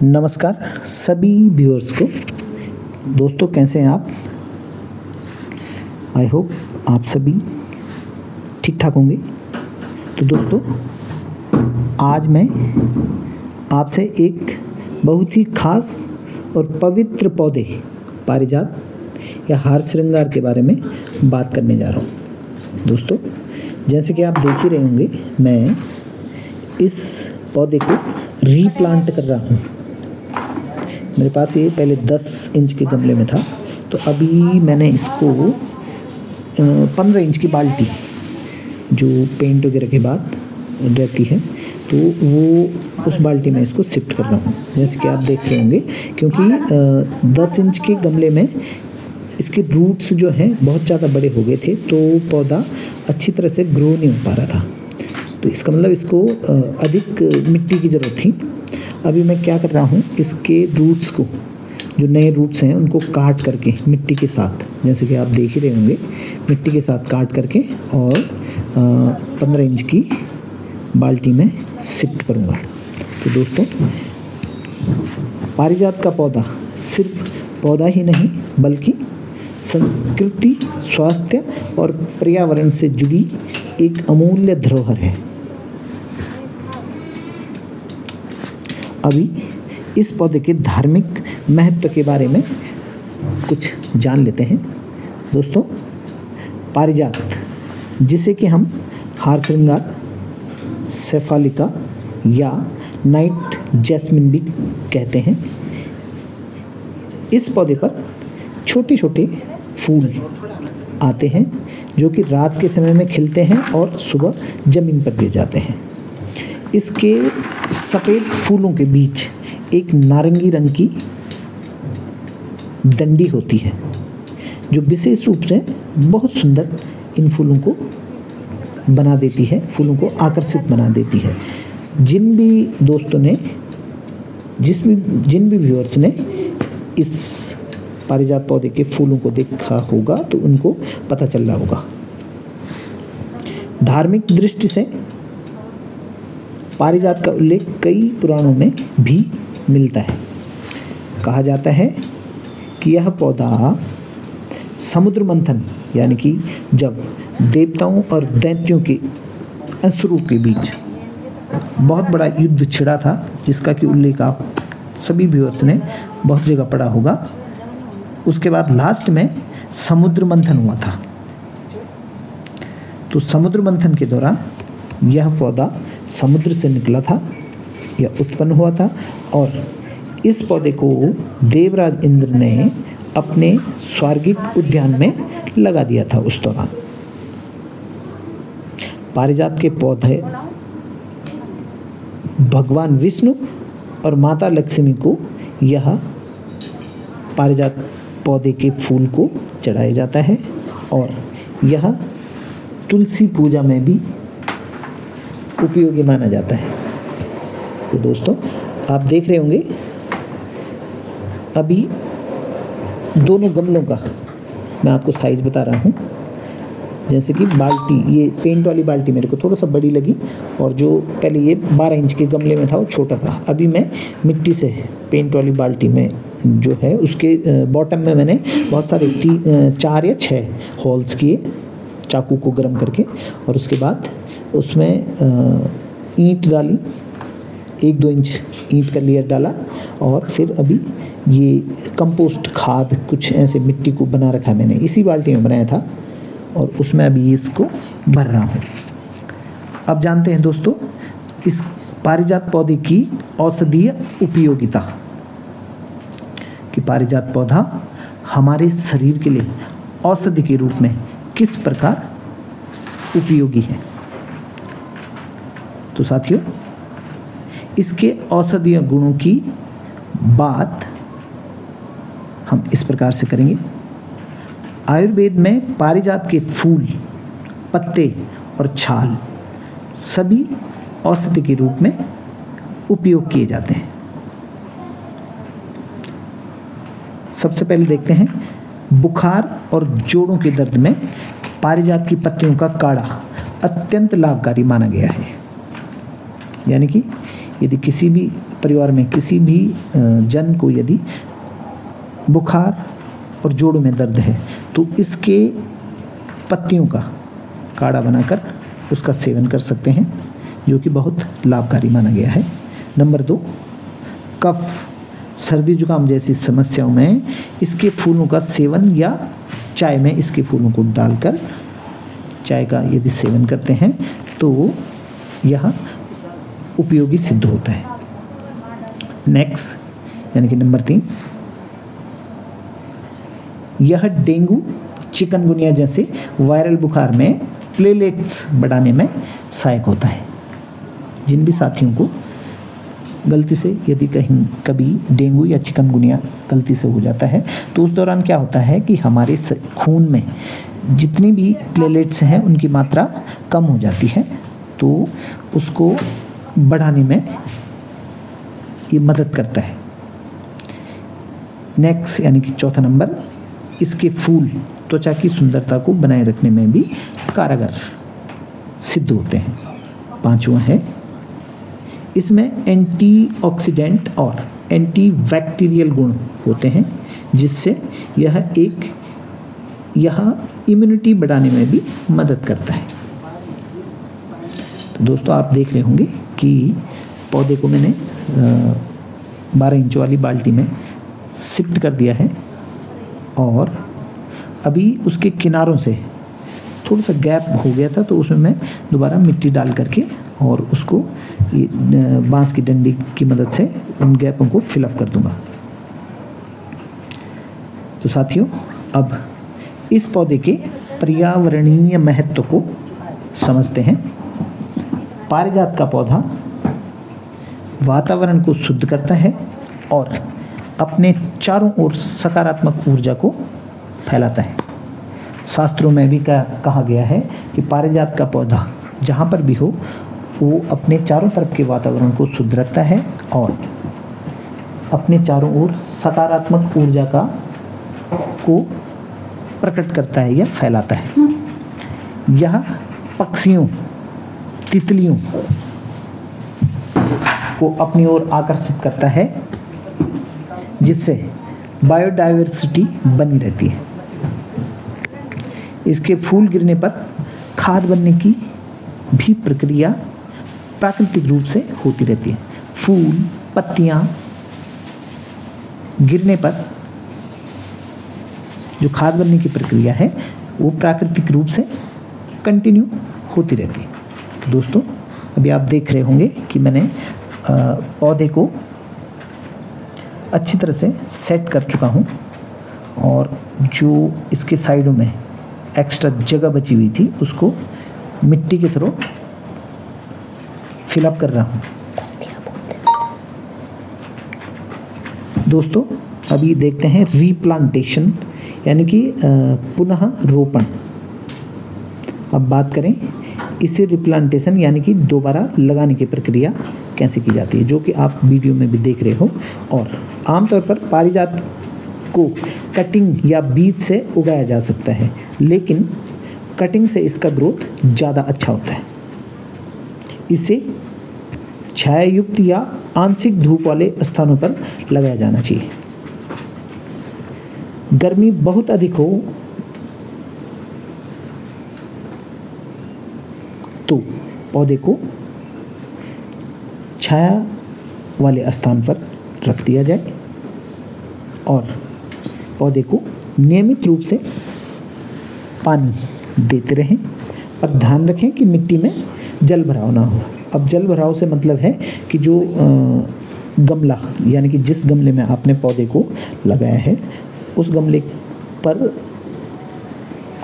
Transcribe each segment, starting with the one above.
नमस्कार सभी व्यूअर्स को। दोस्तों कैसे हैं आप? आई होप आप सभी ठीक ठाक होंगे। तो दोस्तों आज मैं आपसे एक बहुत ही खास और पवित्र पौधे पारिजात या हार श्रृंगार के बारे में बात करने जा रहा हूँ। दोस्तों जैसे कि आप देख ही रहे होंगे, मैं इस पौधे को रीप्लांट कर रहा हूँ। मेरे पास ये पहले 10 इंच के गमले में था, तो अभी मैंने इसको 15 इंच की बाल्टी जो पेंट वगैरह के बाद रहती है, तो वो उस बाल्टी में इसको शिफ्ट कर रहा हूँ। जैसे कि आप देख रहे होंगे, क्योंकि 10 इंच के गमले में इसके रूट्स जो हैं बहुत ज़्यादा बड़े हो गए थे, तो पौधा अच्छी तरह से ग्रो नहीं हो पा रहा था। तो इसका मतलब इसको अधिक मिट्टी की ज़रूरत थी। अभी मैं क्या कर रहा हूँ, इसके रूट्स को, जो नए रूट्स हैं उनको काट करके मिट्टी के साथ, जैसे कि आप देख ही रहे होंगे, मिट्टी के साथ काट करके और 15 इंच की बाल्टी में शिफ्ट करूँगा। तो दोस्तों पारिजात का पौधा सिर्फ पौधा ही नहीं बल्कि संस्कृति, स्वास्थ्य और पर्यावरण से जुड़ी एक अमूल्य धरोहर है। अभी इस पौधे के धार्मिक महत्व के बारे में कुछ जान लेते हैं। दोस्तों पारिजात, जिसे कि हम हार श्रृंगार, शेफालिका या नाइट जैस्मिन भी कहते हैं, इस पौधे पर छोटे छोटे फूल आते हैं जो कि रात के समय में खिलते हैं और सुबह ज़मीन पर गिर जाते हैं। इसके सफ़ेद फूलों के बीच एक नारंगी रंग की डंडी होती है जो विशेष रूप से बहुत सुंदर इन फूलों को बना देती है, फूलों को आकर्षित बना देती है। जिन भी दोस्तों ने, जिन भी व्यूअर्स ने इस पारिजात पौधे के फूलों को देखा होगा तो उनको पता चल रहा होगा। धार्मिक दृष्टि से पारिजात का उल्लेख कई पुराणों में भी मिलता है। कहा जाता है कि यह पौधा समुद्र मंथन, यानी कि जब देवताओं और दैत्यों के असुरों के बीच बहुत बड़ा युद्ध छिड़ा था, जिसका कि उल्लेख आप सभी व्यूअर्स ने बहुत जगह पढ़ा होगा, उसके बाद लास्ट में समुद्र मंथन हुआ था। तो समुद्र मंथन के दौरान यह पौधा समुद्र से निकला था या उत्पन्न हुआ था, और इस पौधे को देवराज इंद्र ने अपने स्वर्गिक उद्यान में लगा दिया था उस दौरान। पारिजात के पौधे भगवान विष्णु और माता लक्ष्मी को यह पारिजात पौधे के फूल को चढ़ाया जाता है, और यह तुलसी पूजा में भी उपयोगी माना जाता है। तो दोस्तों आप देख रहे होंगे, अभी दोनों गमलों का मैं आपको साइज़ बता रहा हूँ। जैसे कि बाल्टी, ये पेंट वाली बाल्टी मेरे को थोड़ा सा बड़ी लगी, और जो पहले ये 12 इंच के गमले में था वो छोटा था। अभी मैं मिट्टी से पेंट वाली बाल्टी में जो है उसके बॉटम में मैंने बहुत सारे 4 या 6 होल्स किए चाकू को गर्म करके, और उसके बाद उसमें ईंट डाली, 1-2 इंच ईंट का लेयर डाला, और फिर अभी ये कंपोस्ट खाद कुछ ऐसे मिट्टी को बना रखा है मैंने, इसी बाल्टी में बनाया था, और उसमें अभी इसको भर रहा हूँ। अब जानते हैं दोस्तों इस पारिजात पौधे की औषधीय उपयोगिता, कि पारिजात पौधा हमारे शरीर के लिए औषधि के रूप में किस प्रकार उपयोगी है। तो साथियों, इसके औषधीय गुणों की बात हम इस प्रकार से करेंगे। आयुर्वेद में पारिजात के फूल, पत्ते और छाल सभी औषधि के रूप में उपयोग किए जाते हैं। सबसे पहले देखते हैं, बुखार और जोड़ों के दर्द में पारिजात की पत्तियों का काढ़ा अत्यंत लाभकारी माना गया है। यानी कि यदि किसी भी परिवार में किसी भी जन को यदि बुखार और जोड़ों में दर्द है तो इसके पत्तियों का काढ़ा बनाकर उसका सेवन कर सकते हैं, जो कि बहुत लाभकारी माना गया है। नंबर 2, कफ, सर्दी जुकाम जैसी समस्याओं में इसके फूलों का सेवन या चाय में इसके फूलों को डालकर चाय का यदि सेवन करते हैं तो यह उपयोगी सिद्ध होता है। नेक्स्ट यानी कि नंबर 3, यह डेंगू, चिकनगुनिया जैसे वायरल बुखार में प्लेटलेट्स बढ़ाने में सहायक होता है। जिन भी साथियों को गलती से यदि कहीं कभी डेंगू या चिकनगुनिया गलती से हो जाता है तो उस दौरान क्या होता है कि हमारे खून में जितनी भी प्लेटलेट्स हैं उनकी मात्रा कम हो जाती है, तो उसको बढ़ाने में ये मदद करता है। नेक्स्ट यानी कि चौथा नंबर, इसके फूल त्वचा की सुंदरता को बनाए रखने में भी कारगर सिद्ध होते हैं। पांचवा है, इसमें एंटीऑक्सीडेंट और एंटीबैक्टीरियल गुण होते हैं, जिससे यह इम्यूनिटी बढ़ाने में भी मदद करता है। तो दोस्तों आप देख रहे होंगे कि पौधे को मैंने 12 इंच वाली बाल्टी में शिफ्ट कर दिया है और अभी उसके किनारों से थोड़ा सा गैप हो गया था, तो उसमें मैं दोबारा मिट्टी डाल करके और उसको बांस की डंडी की मदद से उन गैपों को फिलअप कर दूंगा। तो साथियों अब इस पौधे के पर्यावरणीय महत्व को समझते हैं। पारिजात का पौधा वातावरण को शुद्ध करता है और अपने चारों ओर सकारात्मक ऊर्जा को फैलाता है। शास्त्रों में भी कहा गया है कि पारिजात का पौधा जहाँ पर भी हो वो अपने चारों तरफ के वातावरण को शुद्ध रखता है और अपने चारों ओर सकारात्मक ऊर्जा को प्रकट करता है या फैलाता है। यह पक्षियों, तितलियों को अपनी ओर आकर्षित करता है, जिससे बायोडायवर्सिटी बनी रहती है। इसके फूल गिरने पर खाद बनने की भी प्रक्रिया प्राकृतिक रूप से होती रहती है। फूल, पत्तियां गिरने पर जो खाद बनने की प्रक्रिया है वो प्राकृतिक रूप से कंटिन्यू होती रहती है। तो दोस्तों अभी आप देख रहे होंगे कि मैंने पौधे को अच्छी तरह से सेट कर चुका हूँ और जो इसके साइडों में एक्स्ट्रा जगह बची हुई थी उसको मिट्टी के थ्रू फिलअप कर रहा हूँ। दोस्तों अभी देखते हैं रीप्लांटेशन यानी कि पुनः रोपण। अब बात करें इसे रिप्लांटेशन यानी कि दोबारा लगाने की प्रक्रिया कैसे की जाती है, जो कि आप वीडियो में भी देख रहे हो। और आमतौर पर पारिजात को कटिंग या बीज से उगाया जा सकता है, लेकिन कटिंग से इसका ग्रोथ ज़्यादा अच्छा होता है। इसे छायायुक्त या आंशिक धूप वाले स्थानों पर लगाया जाना चाहिए। गर्मी बहुत अधिक हो तो पौधे को छाया वाले स्थान पर रख दिया जाए और पौधे को नियमित रूप से पानी देते रहें और ध्यान रखें कि मिट्टी में जल भराव ना हो। अब जल भराव से मतलब है कि जो गमला यानी कि जिस गमले में आपने पौधे को लगाया है उस गमले पर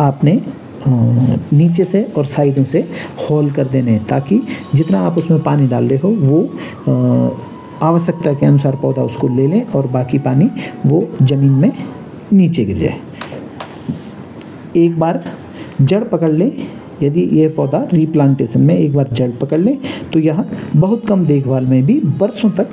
आपने नीचे से और साइडों से होल कर देने हैं, ताकि जितना आप उसमें पानी डाल रहे हो वो आवश्यकता के अनुसार पौधा उसको ले लें और बाकी पानी वो ज़मीन में नीचे गिर जाए। एक बार जड़ पकड़ ले, यदि यह पौधा रीप्लांटेशन में एक बार जड़ पकड़ ले तो यह बहुत कम देखभाल में भी वर्षों तक